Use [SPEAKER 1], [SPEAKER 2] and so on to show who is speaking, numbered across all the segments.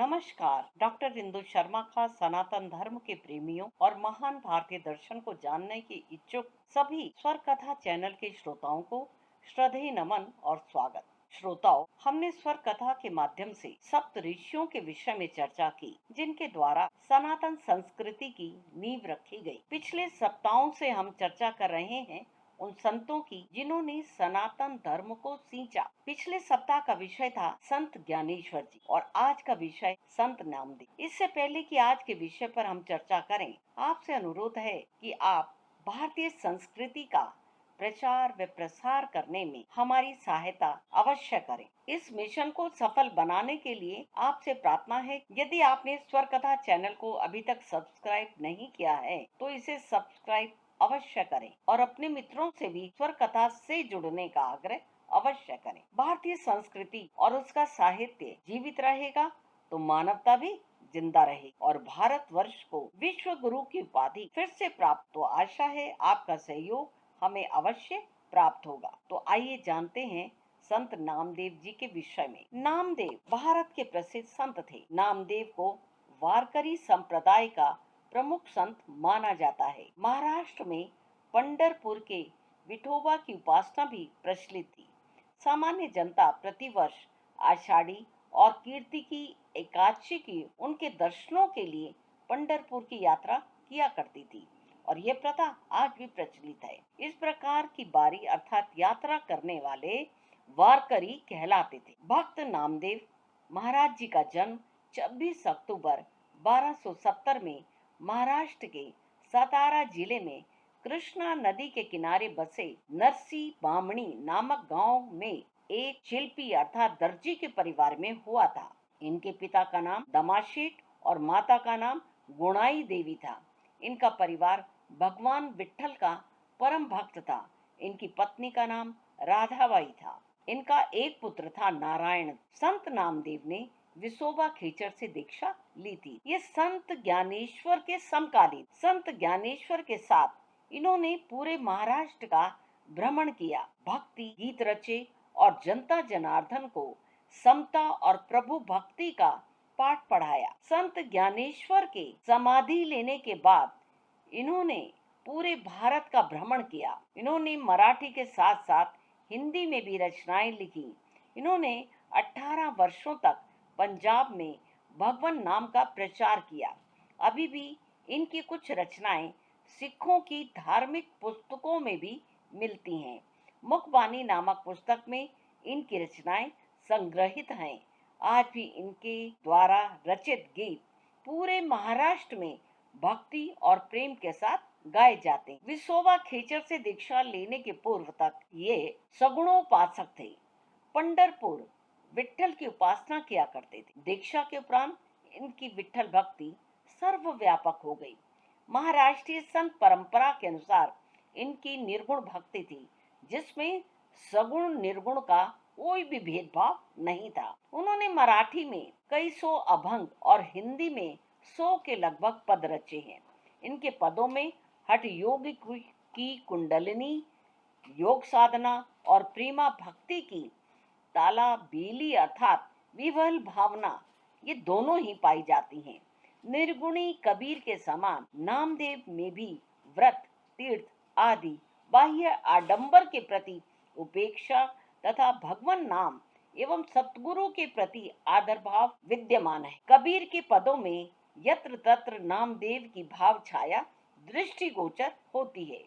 [SPEAKER 1] नमस्कार। डॉक्टर इंदु शर्मा का सनातन धर्म के प्रेमियों और महान भारतीय दर्शन को जानने के इच्छुक सभी स्वर कथा चैनल के श्रोताओं को श्रद्धेय नमन और स्वागत। श्रोताओं, हमने स्वर कथा के माध्यम से सप्त ऋषियों के विषय में चर्चा की, जिनके द्वारा सनातन संस्कृति की नींव रखी गई। पिछले सप्ताहों से हम चर्चा कर रहे हैं उन संतों की जिन्होंने सनातन धर्म को सींचा। पिछले सप्ताह का विषय था संत ज्ञानेश्वर जी और आज का विषय संत नामदेव। इससे पहले कि आज के विषय पर हम चर्चा करें, आपसे अनुरोध है कि आप भारतीय संस्कृति का प्रचार व प्रसार करने में हमारी सहायता अवश्य करें। इस मिशन को सफल बनाने के लिए आपसे प्रार्थना है, यदि आपने स्वर कथा चैनल को अभी तक सब्सक्राइब नहीं किया है तो इसे सब्सक्राइब अवश्य करें और अपने मित्रों से भी स्वर कथा से जुड़ने का आग्रह अवश्य करें। भारतीय संस्कृति और उसका साहित्य जीवित रहेगा तो मानवता भी जिंदा रहेगी और भारतवर्ष को विश्व गुरु की उपाधि फिर से प्राप्त। तो आशा है आपका सहयोग हमें अवश्य प्राप्त होगा। तो आइए जानते हैं संत नामदेव जी के विषय में। नामदेव भारत के प्रसिद्ध संत थे। नामदेव को वारकरी संप्रदाय का प्रमुख संत माना जाता है। महाराष्ट्र में पंढरपुर के विठोबा की उपासना भी प्रचलित थी। सामान्य जनता प्रतिवर्ष आषाढ़ी और कीर्ति की एकादशी की उनके दर्शनों के लिए पंढरपुर की यात्रा किया करती थी और यह प्रथा आज भी प्रचलित है। इस प्रकार की बारी अर्थात यात्रा करने वाले वारकरी कहलाते थे। भक्त नामदेव महाराज जी का जन्म 26 अक्टूबर 1270 में महाराष्ट्र के सातारा जिले में कृष्णा नदी के किनारे बसे नरसी बामणी नामक गांव में एक शिल्पी अर्थात दर्जी के परिवार में हुआ था। इनके पिता का नाम दमाशेठ और माता का नाम गुणाई देवी था। इनका परिवार भगवान विट्ठल का परम भक्त था। इनकी पत्नी का नाम राधाबाई था। इनका एक पुत्र था नारायण। संत नामदेव ने विसोबा खेचर से दीक्षा ली थी। ये संत ज्ञानेश्वर के समकालीन। संत ज्ञानेश्वर के साथ इन्होंने पूरे महाराष्ट्र का भ्रमण किया, भक्ति गीत रचे और जनता जनार्दन को समता और प्रभु भक्ति का पाठ पढ़ाया। संत ज्ञानेश्वर के समाधि लेने के बाद इन्होंने पूरे भारत का भ्रमण किया। इन्होंने मराठी के साथ साथ हिंदी में भी रचनाएं लिखी। इन्होंने 18 वर्षों तक पंजाब में भगवान नाम का प्रचार किया। अभी भी इनकी कुछ रचनाएं सिखों की धार्मिक पुस्तकों में भी मिलती हैं। मुखबानी नामक पुस्तक में इनकी रचनाएं संग्रहित हैं। आज भी इनके द्वारा रचित गीत पूरे महाराष्ट्र में भक्ति और प्रेम के साथ गाए जाते हैं। विसोबा खेचर से दीक्षा लेने के पूर्व तक ये सगुणोपासक थे। पंढरपुर विट्ठल की उपासना किया करते थे। दीक्षा के उपरांत इनकी विट्ठल भक्ति सर्वव्यापक हो गई। महाराष्ट्रीय संत परंपरा के अनुसार इनकी निर्गुण भक्ति थी, जिसमें सगुण निर्गुण का कोई भी भेदभाव नहीं था। उन्होंने मराठी में कई सौ अभंग और हिंदी में 100 के लगभग पद रचे हैं। इनके पदों में हठ योग की कुंडलिनी, योग साधना और प्रेमा भक्ति की ताला बेली अर्थात विवल भावना, ये दोनों ही पाई जाती हैं। निर्गुणी कबीर के समान नामदेव में भी व्रत, तीर्थ आदि बाह्य आडंबर के प्रति उपेक्षा तथा भगवान नाम एवं सतगुरु के प्रति आदर भाव विद्यमान है। कबीर के पदों में यत्र तत्र नामदेव की भाव छाया दृष्टिगोचर होती है।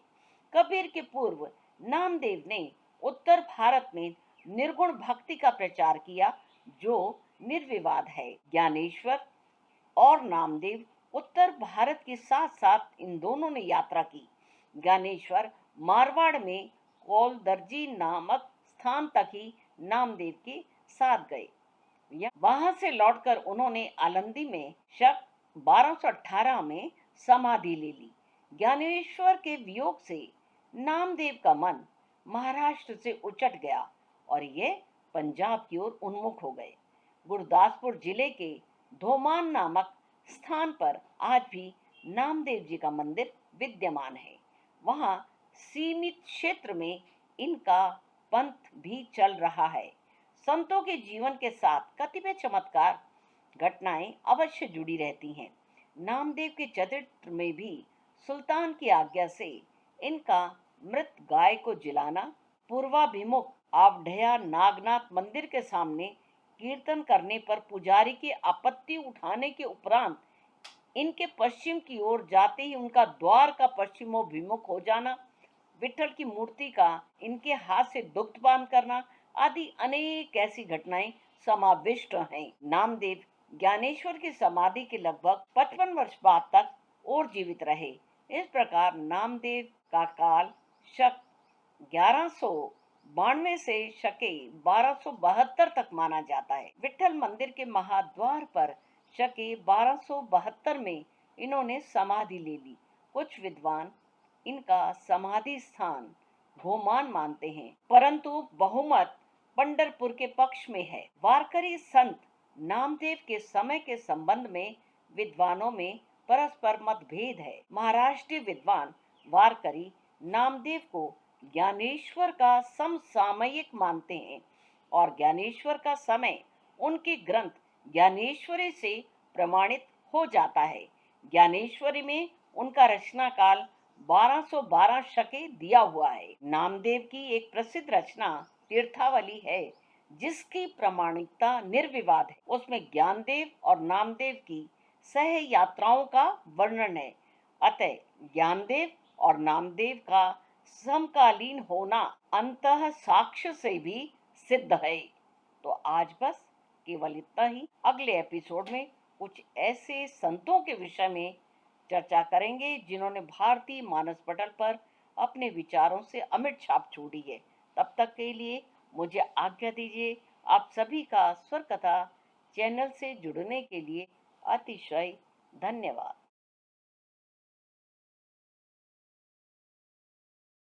[SPEAKER 1] कबीर के पूर्व नामदेव ने उत्तर भारत में निर्गुण भक्ति का प्रचार किया, जो निर्विवाद है। ज्ञानेश्वर और नामदेव उत्तर भारत के साथ साथ इन दोनों ने यात्रा की। ज्ञानेश्वर मारवाड़ में कौलदर्जी नामक स्थान तक ही नामदेव के साथ गए। वहां से लौटकर उन्होंने आलंदी में शक 1218 में समाधि ले ली। ज्ञानेश्वर के वियोग से नामदेव का मन महाराष्ट्र से उचट गया और ये पंजाब की ओर उन्मुख हो गए। गुरदासपुर जिले के धोमान नामक स्थान पर आज भी नामदेव जी का मंदिर विद्यमान है। वहाँ सीमित क्षेत्र में इनका पंथ भी चल रहा है। संतों के जीवन के साथ कतिपय चमत्कार घटनाएं अवश्य जुड़ी रहती हैं। नामदेव के चरित्र में भी सुल्तान की आज्ञा से इनका मृत गाय को जिलाना, पूर्वाभिमुख आवढ़या नागनाथ मंदिर के सामने कीर्तन करने पर पुजारी की आपत्ति उठाने के उपरांत इनके पश्चिम की ओर जाते ही उनका द्वार का पश्चिमोभिमुख हो जाना, विठल की मूर्ति का इनके हाथ से दुग्धपान करना आदि अनेक ऐसी घटनाएं समाविष्ट हैं। नामदेव ज्ञानेश्वर की समाधि के लगभग 55 वर्ष बाद तक और जीवित रहे। इस प्रकार नामदेव का काल शक 1192 से शके 1272 तक माना जाता है। विठल मंदिर के महाद्वार पर शके 1272 में इन्होंने समाधि ले ली। कुछ विद्वान इनका समाधि स्थान घोमान मानते हैं, परंतु बहुमत पंढरपुर के पक्ष में है। वारकरी संत नामदेव के समय के संबंध में विद्वानों में परस्पर मतभेद है। महाराष्ट्रीय विद्वान वारकरी नामदेव को ज्ञानेश्वर का समसामयिक मानते हैं और ज्ञानेश्वर का समय उनके ग्रंथ ज्ञानेश्वरी से प्रमाणित हो जाता है। ज्ञानेश्वरी में उनका रचना काल 1212 शके दिया हुआ है। नामदेव की एक प्रसिद्ध रचना तीर्थावली है, जिसकी प्रामाणिकता निर्विवाद है। उसमें ज्ञानदेव और नामदेव की सह यात्राओं का वर्णन है। अतः ज्ञानदेव और नामदेव का समकालीन होना अंतः साक्ष्य से भी सिद्ध है। तो आज बस केवल इतना ही। अगले एपिसोड में कुछ ऐसे संतों के विषय में चर्चा करेंगे जिन्होंने भारतीय मानस पटल पर अपने विचारों से अमिट छाप छोड़ी है। तब तक के लिए मुझे आज्ञा दीजिए। आप सभी का स्वर कथा चैनल से जुड़ने के लिए अतिशय धन्यवाद।